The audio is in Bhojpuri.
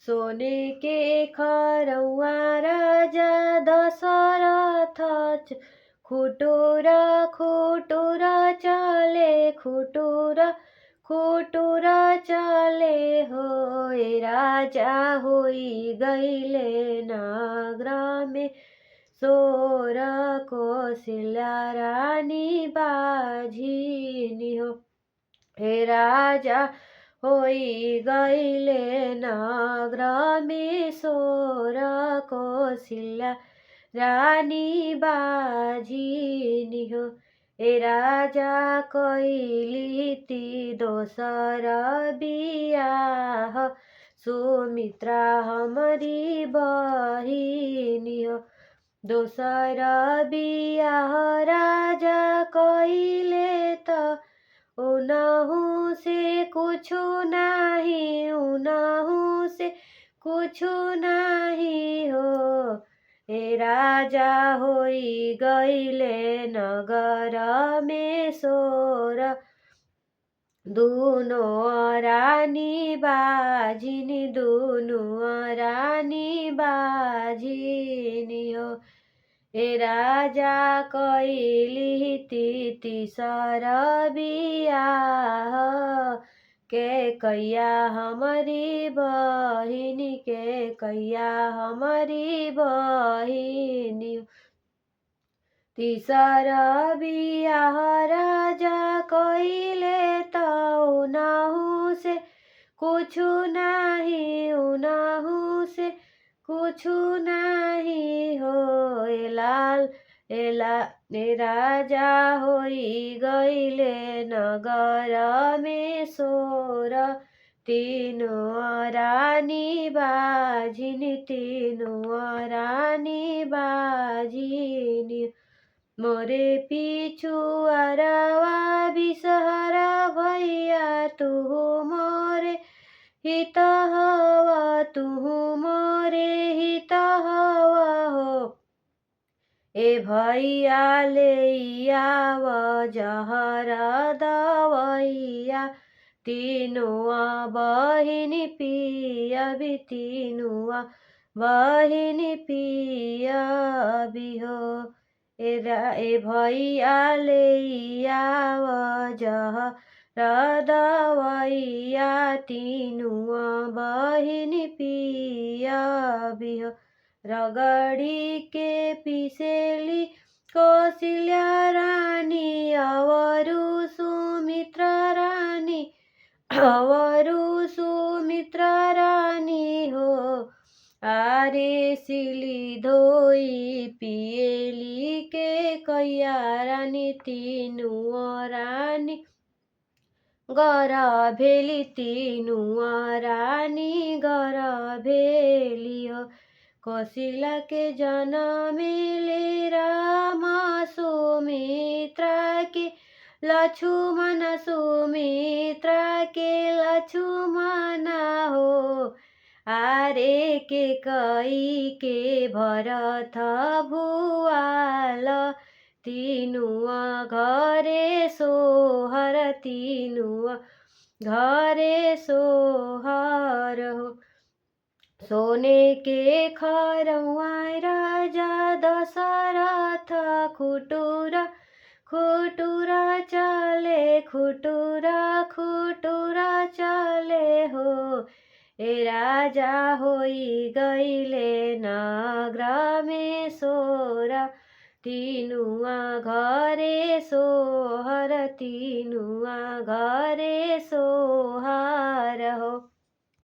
सोने के खरौआ राजा दशरथ खुटुर खुटुर चले खुटुर खुटुर चले हो राजा होई गईले नगर में सोर कौशल्या रानी बाझिनी हो हे राजा होई गईले नगर में सोर कौशल्या रानी बाझिनी हो ए राजा कैली ती दोसर बियाह सुमित्रा हमारी बहिनी हो दोसर बियाह राजा कैले त उनहु से कुछु नाही उनहु से कुछु नाही हो हे राजा होई गईले नगर में सोर दुनो रानी बाजिनी दुनो रानी बाजिनी हो ए राजा कैली तीसर बियाह के कैया हमारी बहिनी के कैया हमारी बहिनी तीसर बियाह राजा कैले त उनहु से कुछु नाही उनहु से कुछु नाही हो ए राजा होई गईले नगर में सोर तीनों रानी बाजिनी तीनों रानी बाजिनी मोरे पिछुआरवा बिसहर भैया तू मोरे हित हवा तू मोरे हित हवा हो ए भैया ले आव जहर दवैया तीनुआ बहिनी पियबी तीनुआ बहिनी पियबी हो ए भैया ले आव जहर दवैया तीनुआ बहिनी पियबी हो रगड़ी के पिसेली कौशल्या रानी अवरु सुमित्रा रानी हो आरे सिली धोई पिएली के कैया रानी तीनुआ रानी गर भेली तीनुआ रानी गर भेली हो कौशल्या के जनमेले राम सुमित्रा के लक्ष्मण सुमित्रा के लक्ष्मण हो आरे के कई के भरत भुआल तीनुआ घरे सोहर तीनुआ घरे सोहर हो सोने के खरौआ राजा दशरथ खुटुरा खुटुरा चले खुटुरा खुटुरा चले हो ए राजा होई गईले नगर में सोरा तीनुआ घरे सोहर तीनुआ घरे